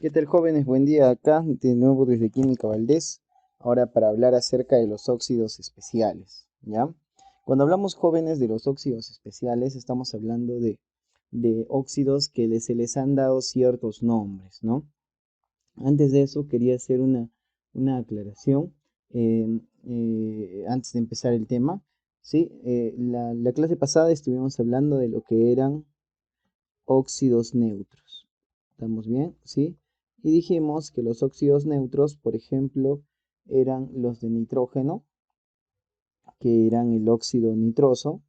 ¿Qué tal, jóvenes? Buen día acá, de nuevo desde Química Valdés, ahora para hablar acerca de los óxidos especiales, ¿ya? Cuando hablamos, jóvenes, de los óxidos especiales, estamos hablando de óxidos que se les han dado ciertos nombres, ¿no? Antes de eso, quería hacer una aclaración, antes de empezar el tema, ¿sí? La clase pasada estuvimos hablando de lo que eran óxidos neutros. ¿Estamos bien? ¿Sí? Y dijimos que los óxidos neutros, por ejemplo, eran los de nitrógeno, que eran el óxido nitroso,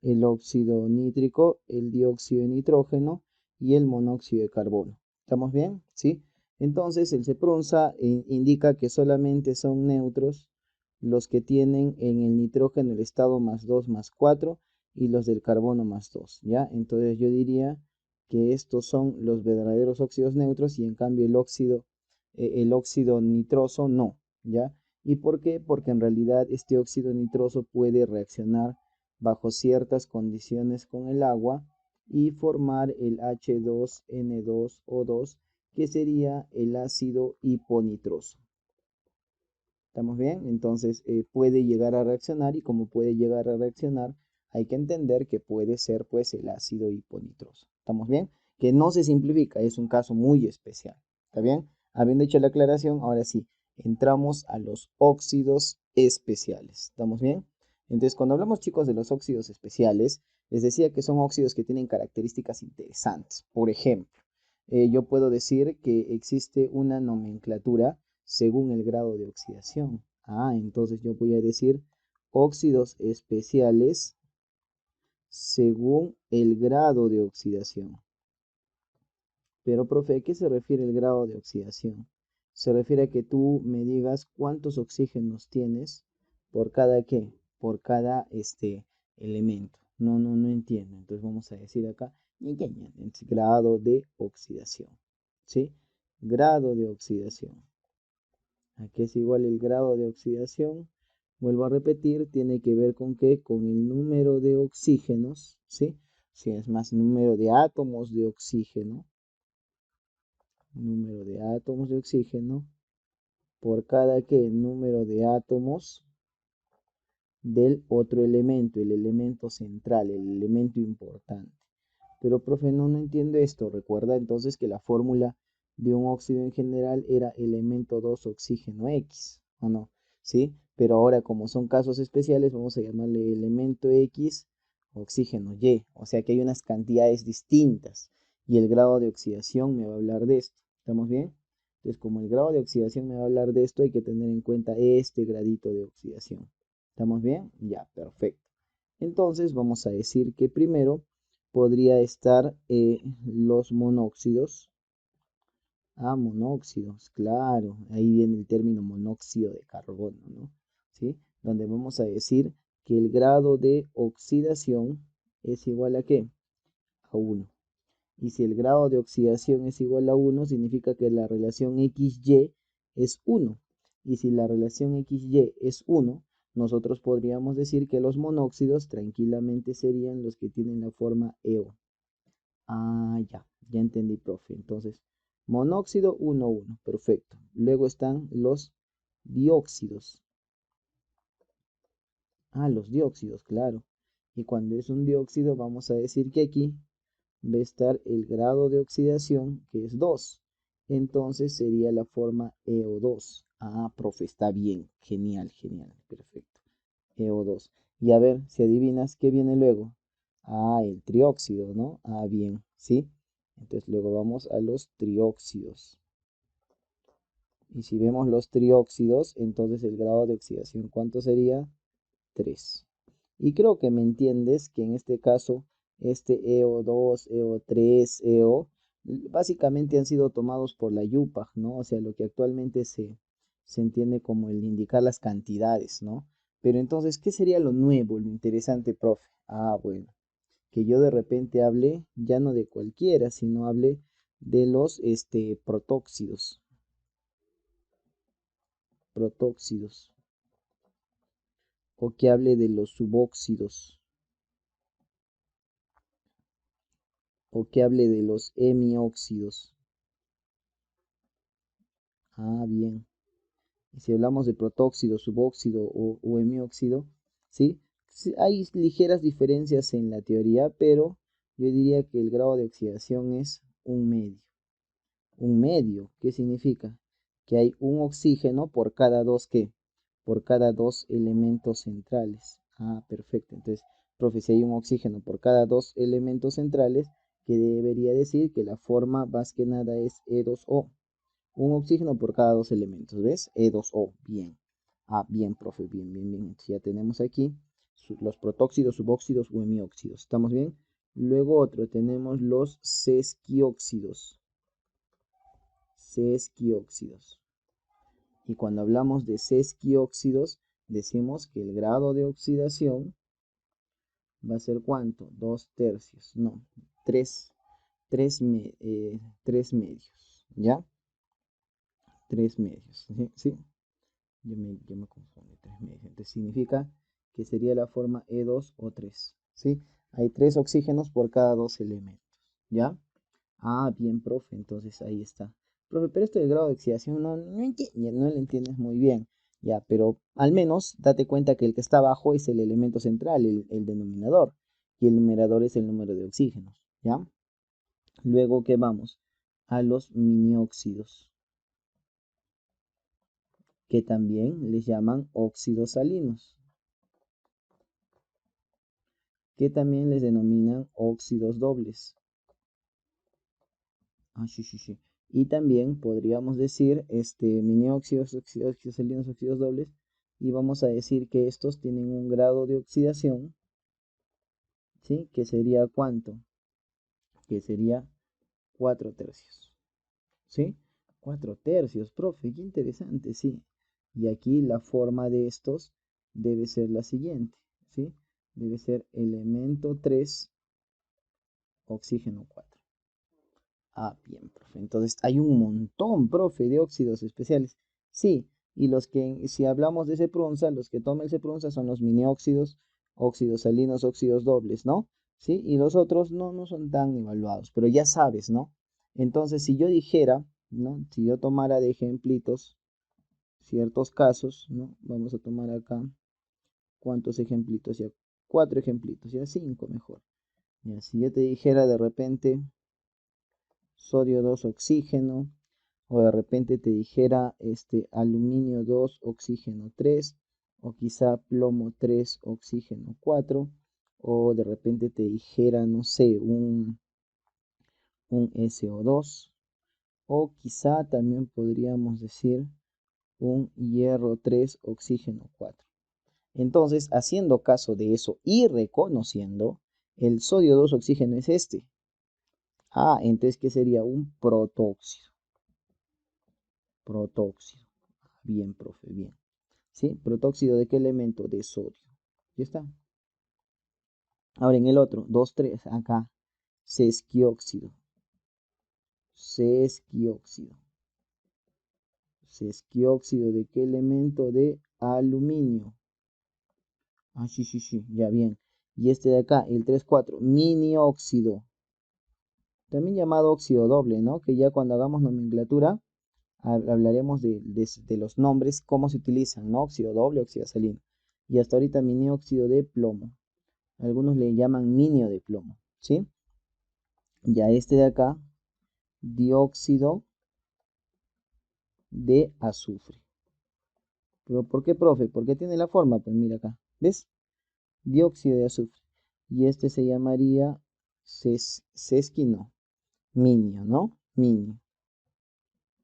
el óxido nítrico, el dióxido de nitrógeno y el monóxido de carbono. ¿Estamos bien? ¿Sí? Entonces el CEPRUNSA indica que solamente son neutros los que tienen en el nitrógeno el estado +2 +4 y los del carbono +2, ¿ya? Entonces yo diría que estos son los verdaderos óxidos neutros y en cambio el óxido nitroso no, ¿ya? ¿Y por qué? Porque en realidad este óxido nitroso puede reaccionar bajo ciertas condiciones con el agua y formar el H2N2O2, que sería el ácido hiponitroso. ¿Estamos bien? Entonces puede llegar a reaccionar y como puede llegar a reaccionar, hay que entender que puede ser pues el ácido hiponitroso. ¿Estamos bien? Que no se simplifica, es un caso muy especial. ¿Está bien? Habiendo hecho la aclaración, ahora sí, entramos a los óxidos especiales. ¿Estamos bien? Entonces, cuando hablamos, chicos, de los óxidos especiales, les decía que son óxidos que tienen características interesantes. Por ejemplo, yo puedo decir que existe una nomenclatura según el grado de oxidación. Entonces yo voy a decir óxidos especiales según el grado de oxidación. Pero, profe, ¿a qué se refiere el grado de oxidación? Se refiere a que tú me digas cuántos oxígenos tienes por cada qué, por cada elemento. No entiendo. Entonces vamos a decir acá, grado de oxidación. ¿Sí? Grado de oxidación. ¿A qué es igual el grado de oxidación? Vuelvo a repetir, tiene que ver con qué, con el número de oxígenos, ¿sí? Si es más número de átomos de oxígeno, número de átomos de oxígeno, por cada qué, número de átomos del otro elemento, el elemento central, el elemento importante. Pero, profe, no entiendo esto. Recuerda entonces que la fórmula de un óxido en general era elemento 2 oxígeno X, ¿o no? ¿Sí? Pero ahora, como son casos especiales, vamos a llamarle elemento X oxígeno Y. O sea que hay unas cantidades distintas y el grado de oxidación me va a hablar de esto. ¿Estamos bien? Entonces, como el grado de oxidación me va a hablar de esto, hay que tener en cuenta este gradito de oxidación. ¿Estamos bien? Ya, perfecto. Entonces, vamos a decir que primero podría estar los monóxidos. Monóxidos, claro, ahí viene el término monóxido de carbono, ¿no? ¿Sí? Donde vamos a decir que el grado de oxidación es igual a ¿qué? A 1. Y si el grado de oxidación es igual a 1, significa que la relación XY es 1. Y si la relación XY es 1, nosotros podríamos decir que los monóxidos tranquilamente serían los que tienen la forma EO. Ya entendí, profe. Entonces, monóxido 1,1, perfecto. Luego están los dióxidos. Los dióxidos, claro. Y cuando es un dióxido, vamos a decir que aquí va a estar el grado de oxidación, que es 2. Entonces sería la forma EO2. Profe, está bien. Genial, genial. Perfecto. EO2. Y a ver, si adivinas, ¿qué viene luego? El trióxido, ¿no? Bien, ¿sí? Entonces luego vamos a los trióxidos. Y si vemos los trióxidos, entonces el grado de oxidación, ¿cuánto sería? 3. Y creo que me entiendes que en este caso, este EO2, EO3, EO, básicamente han sido tomados por la IUPAC, ¿no? O sea, lo que actualmente se entiende como el indicar las cantidades, ¿no? Pero entonces, ¿qué sería lo nuevo, lo interesante, profe? Bueno, que yo de repente hable ya no de cualquiera, sino hable de los protóxidos, protóxidos, o que hable de los subóxidos, o que hable de los hemióxidos. Ah, bien. Y si hablamos de protóxido, subóxido o hemióxido, ¿sí? Sí, hay ligeras diferencias en la teoría, pero yo diría que el grado de oxidación es un medio. Un medio, ¿qué significa? Que hay un oxígeno por cada dos, ¿qué? Por cada dos elementos centrales. Ah, perfecto. Entonces, profe, si hay un oxígeno por cada dos elementos centrales, ¿qué debería decir? Que la forma más que nada es E2O. Un oxígeno por cada dos elementos, ¿ves? E2O, bien. Ah, bien, profe, bien, bien, bien. Entonces ya tenemos aquí los protóxidos, subóxidos o hemióxidos. ¿Estamos bien? Luego otro, tenemos los sesquióxidos. Sesquióxidos. Y cuando hablamos de sesquióxidos, decimos que el grado de oxidación va a ser ¿cuánto? 2/3. No, 3, 3 medios. ¿Ya? 3 medios. ¿Sí? ¿Sí? Yo me confundí, 3 medios. Entonces significa que sería la forma E2 o 3. ¿Sí? Hay 3 oxígenos por cada 2 elementos. ¿Ya? Ah, bien, profe. Entonces ahí está. Profe, pero esto del grado de oxidación no lo entiendes muy bien. Ya, pero al menos date cuenta que el que está abajo es el elemento central, el denominador. Y el numerador es el número de oxígenos. ¿Ya? Luego, ¿qué vamos? A los minióxidos, que también les llaman óxidos salinos, que también les denominan óxidos dobles. Ah, sí, sí, sí. Y también podríamos decir minióxidos, óxidos salinos, óxidos dobles. Y vamos a decir que estos tienen un grado de oxidación, ¿sí? Que sería ¿cuánto? Que sería 4/3. ¿Sí? 4/3, profe, qué interesante, sí. Y aquí la forma de estos debe ser la siguiente, ¿sí? Debe ser elemento 3, oxígeno 4. Ah, bien, profe. Entonces hay un montón, profe, de óxidos especiales. Sí, y los que, si hablamos de Seprunza, los que toma el Seprunza son los minióxidos, óxidos salinos, óxidos dobles, ¿no? Sí, y los otros no son tan evaluados, pero ya sabes, ¿no? Entonces, si yo dijera, ¿no? Si yo tomara de ejemplitos ciertos casos, ¿no? Vamos a tomar acá, ¿cuántos ejemplitos? Ya, 4 ejemplitos, ya 5 mejor. Ya, si yo te dijera de repente sodio 2 oxígeno, o de repente te dijera aluminio 2 oxígeno 3, o quizá plomo 3 oxígeno 4, o de repente te dijera, no sé, un SO2, o quizá también podríamos decir un hierro 3 oxígeno 4. Entonces, haciendo caso de eso y reconociendo, el sodio 2 oxígeno es este. Ah, entonces, ¿qué sería? Un protóxido. Protóxido. Bien, profe, bien. ¿Sí? ¿Protóxido de qué elemento? De sodio. Ya está. Ahora en el otro, 2,3, acá, sesquióxido. Sesquióxido. Sesquióxido de qué elemento? De aluminio. Ah, sí, sí, sí, ya bien. Y este de acá, el 3,4, minióxido. También llamado óxido doble, ¿no? Que ya cuando hagamos nomenclatura hablaremos de los nombres, cómo se utilizan, ¿no? Óxido doble, óxido salino. Y hasta ahorita minióxido de plomo. Algunos le llaman minio de plomo, ¿sí? Ya este de acá, dióxido de azufre. ¿Pero por qué, profe? ¿Por qué tiene la forma? Pues mira acá, ¿ves? Dióxido de azufre. Y este se llamaría sesquino, minio, ¿no? Minio.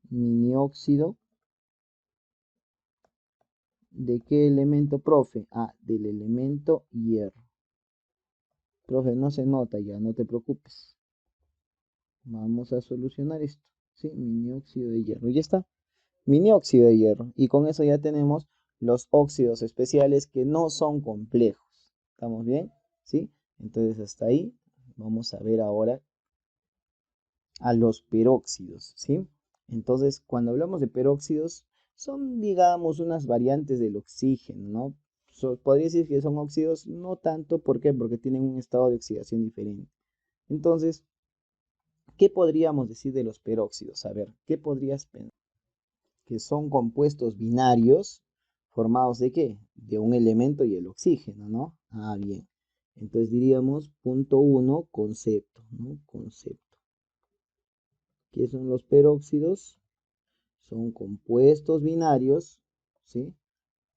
Minióxido. ¿De qué elemento, profe? Ah, del elemento hierro. Profe, no se nota ya, no te preocupes. Vamos a solucionar esto. ¿Sí? Minióxido de hierro. Ya está. Minióxido de hierro. Y con eso ya tenemos los óxidos especiales que no son complejos. ¿Estamos bien? ¿Sí? Entonces hasta ahí vamos a ver ahora a los peróxidos, ¿sí? Entonces, cuando hablamos de peróxidos, son, digamos, unas variantes del oxígeno, ¿no? Podría decir que son óxidos, no tanto, ¿por qué? Porque tienen un estado de oxidación diferente. Entonces, ¿qué podríamos decir de los peróxidos? A ver, ¿qué podrías pensar? que son compuestos binarios formados ¿de qué? De un elemento y el oxígeno, ¿no? Ah, bien. Entonces diríamos punto 1, concepto, ¿no? Concepto. ¿Qué son los peróxidos? Son compuestos binarios, ¿sí?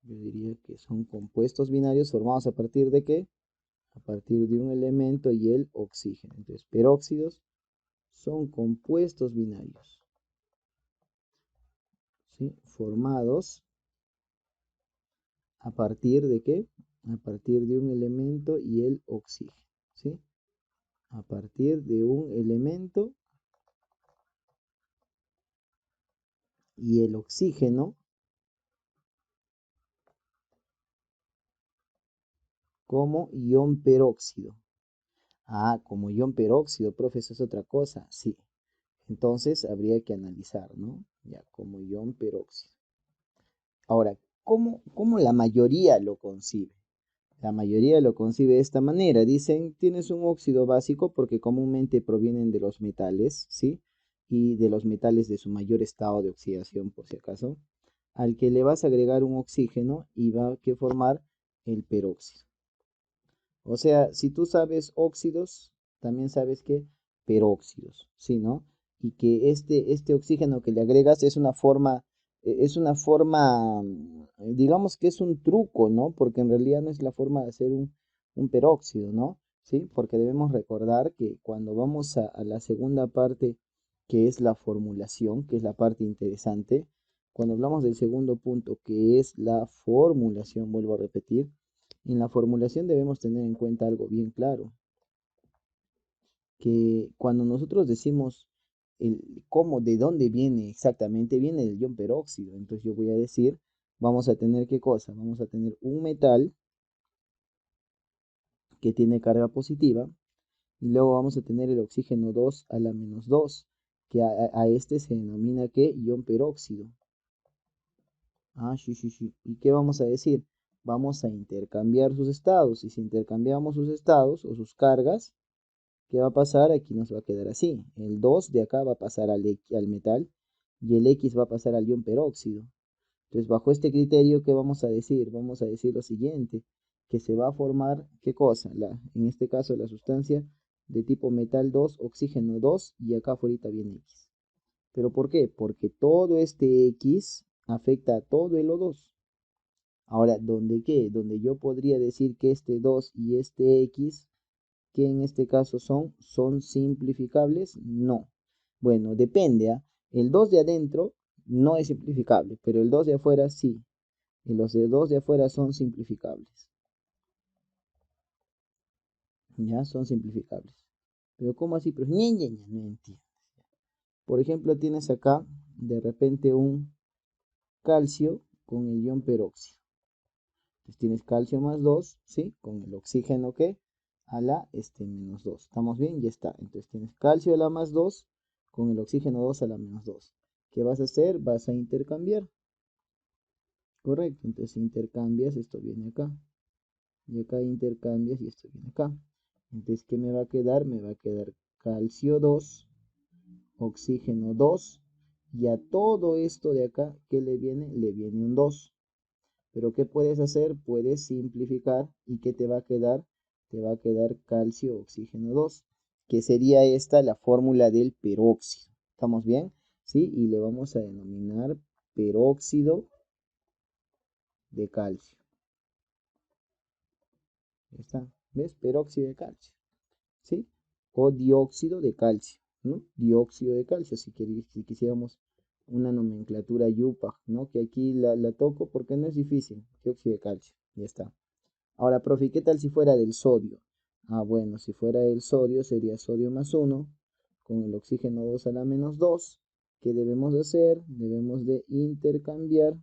Yo diría que son compuestos binarios formados a partir de ¿qué? A partir de un elemento y el oxígeno. Entonces, peróxidos son compuestos binarios, ¿sí? Formados a partir de ¿qué? A partir de un elemento y el oxígeno, ¿sí? A partir de un elemento y el oxígeno como ion peróxido. Ah, como ion peróxido, profe, eso es otra cosa. Sí. Entonces habría que analizar, ¿no? Ya, como ion peróxido. Ahora, ¿cómo la mayoría lo concibe? La mayoría lo concibe de esta manera. Dicen, tienes un óxido básico porque comúnmente provienen de los metales, ¿sí? Y de los metales de su mayor estado de oxidación, por si acaso, al que le vas a agregar un oxígeno y va a formar el peróxido. O sea, si tú sabes óxidos, también sabes que peróxidos, ¿sí, no? Y que este oxígeno que le agregas digamos que es un truco, ¿no? Porque en realidad no es la forma de hacer un peróxido, ¿no? ¿Sí? Porque debemos recordar que cuando vamos a la segunda parte, que es la formulación, que es la parte interesante, cuando hablamos del segundo punto, que es la formulación, vuelvo a repetir, en la formulación debemos tener en cuenta algo bien claro, que cuando nosotros decimos de dónde viene exactamente, viene del ion peróxido. Entonces yo voy a decir, vamos a tener ¿qué cosa? Vamos a tener un metal que tiene carga positiva y luego vamos a tener el oxígeno 2 a la menos 2, que a este se denomina ¿qué? Ion peróxido. Ah, sí, sí, sí. ¿Y qué vamos a decir? Vamos a intercambiar sus estados. Y si intercambiamos sus estados o sus cargas, ¿qué va a pasar? Aquí nos va a quedar así. El 2 de acá va a pasar al metal y el X va a pasar al ion peróxido. Entonces, bajo este criterio, ¿qué vamos a decir? Vamos a decir lo siguiente, que se va a formar, ¿qué cosa? En este caso, la sustancia de tipo metal 2, oxígeno 2 y acá afuera viene X. ¿Pero por qué? Porque todo este X afecta a todo el O2. Ahora, ¿dónde qué? Donde yo podría decir que este 2 y este X, que en este caso son simplificables, no. Bueno, depende, ¿ah? El 2 de adentro no es simplificable, pero el 2 de afuera sí. Y los de 2 de afuera son simplificables. Ya, son simplificables. Pero ¿cómo así? Pero no entiendo. Por ejemplo, tienes acá de repente un calcio con el ion peróxido. Entonces tienes calcio más 2, ¿sí? Con el oxígeno que a la menos 2. ¿Estamos bien? Ya está. Entonces tienes calcio a la más 2 con el oxígeno 2 a la menos 2. ¿Qué vas a hacer? Vas a intercambiar. Correcto. Entonces intercambias, esto viene acá. Y acá intercambias y esto viene acá. Entonces, ¿qué me va a quedar? Me va a quedar calcio 2, oxígeno 2. Y a todo esto de acá, ¿qué le viene? Le viene un 2. Pero ¿qué puedes hacer? Puedes simplificar. ¿Y qué te va a quedar? Te va a quedar calcio, oxígeno 2, que sería esta la fórmula del peróxido. ¿Estamos bien? ¿Sí? Y le vamos a denominar peróxido de calcio. Ahí está. ¿Ves? Peróxido de calcio. ¿Sí? O dióxido de calcio, ¿no? Dióxido de calcio, si quisiéramos una nomenclatura YUPAC, ¿no? Que aquí la toco porque no es difícil. Dióxido de calcio. Ya está. Ahora, profe, ¿qué tal si fuera del sodio? Ah, bueno, si fuera del sodio sería sodio más 1 con el oxígeno 2 a la menos 2. ¿Qué debemos de hacer? Debemos de intercambiar.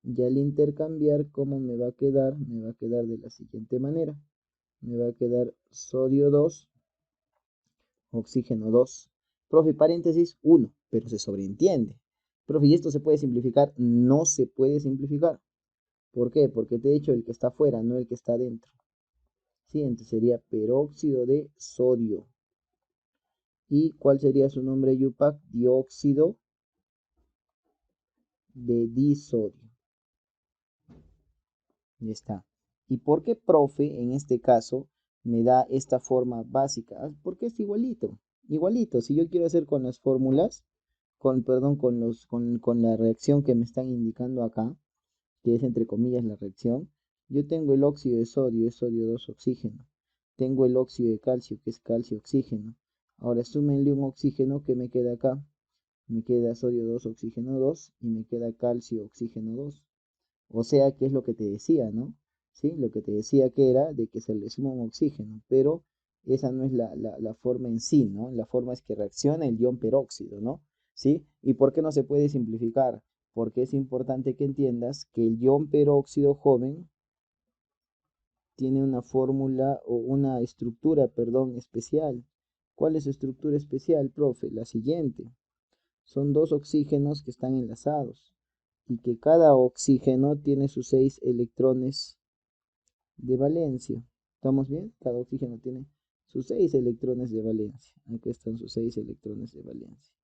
Y al intercambiar, ¿cómo me va a quedar? Me va a quedar de la siguiente manera. Me va a quedar sodio 2, oxígeno 2. Profe, paréntesis 1, pero se sobreentiende. Profe, ¿y esto se puede simplificar? No se puede simplificar. ¿Por qué? Porque te he dicho el que está afuera, no el que está adentro. Sí, entonces sería peróxido de sodio. ¿Y cuál sería su nombre, Yupac? Dióxido de disodio. Ya está. ¿Y por qué, profe, en este caso me da esta forma básica? Porque es igualito, igualito. Si yo quiero hacer con las fórmulas, perdón, con la reacción que me están indicando acá, que es entre comillas la reacción, yo tengo el óxido de sodio, es sodio 2 oxígeno. Tengo el óxido de calcio, que es calcio oxígeno. Ahora súmenle un oxígeno que me queda acá. Me queda sodio 2 oxígeno 2 y me queda calcio oxígeno 2. O sea, que es lo que te decía, ¿no? ¿Sí? Lo que te decía que era de que se le suma un oxígeno, pero esa no es la forma en sí, ¿no? La forma es que reacciona el ion peróxido, ¿no? ¿Sí? ¿Y por qué no se puede simplificar? Porque es importante que entiendas que el ion peróxido joven tiene una fórmula o una estructura, perdón, especial. ¿Cuál es su estructura especial, profe? La siguiente. Son dos oxígenos que están enlazados y que cada oxígeno tiene sus 6 electrones de valencia. ¿Estamos bien? Cada oxígeno tiene sus 6 electrones de valencia. Aquí están sus 6 electrones de valencia.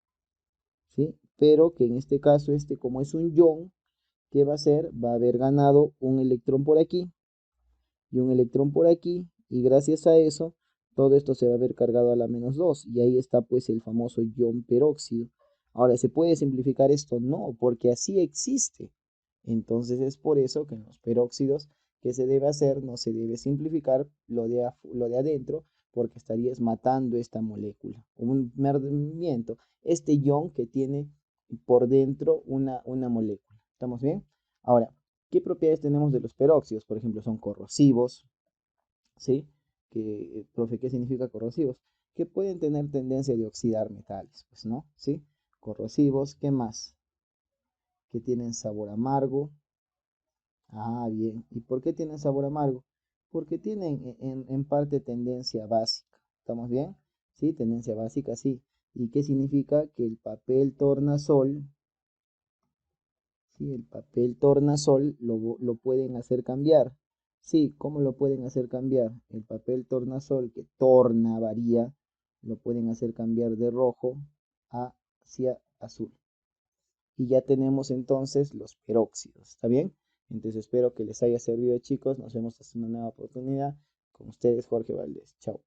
¿Sí? Pero que en este caso, como es un ion, ¿qué va a hacer? Va a haber ganado un electrón por aquí y un electrón por aquí. Y gracias a eso, todo esto se va a ver cargado a la -2. Y ahí está pues el famoso ion peróxido. Ahora, ¿se puede simplificar esto? No, porque así existe. Entonces es por eso que en los peróxidos, ¿qué se debe hacer? No se debe simplificar lo de adentro, porque estarías matando esta molécula. Un miento, este ion que tiene por dentro una molécula. ¿Estamos bien? Ahora, ¿qué propiedades tenemos de los peróxidos? Por ejemplo, son corrosivos, ¿sí? Profe, ¿qué significa corrosivos? Que pueden tener tendencia de oxidar metales, pues, ¿no? ¿Sí? Corrosivos, ¿qué más? Que tienen sabor amargo. Ah, bien. ¿Y por qué tienen sabor amargo? Porque tienen en parte tendencia básica. ¿Estamos bien? Sí, tendencia básica, sí. ¿Y qué significa? Que el papel tornasol, sí, el papel tornasol lo pueden hacer cambiar. Sí, ¿cómo lo pueden hacer cambiar? El papel tornasol que torna, varía, lo pueden hacer cambiar de rojo hacia azul. Y ya tenemos entonces los peróxidos, ¿está bien? Entonces espero que les haya servido, chicos. Nos vemos hasta una nueva oportunidad. Con ustedes, Jorge Valdés. Chao.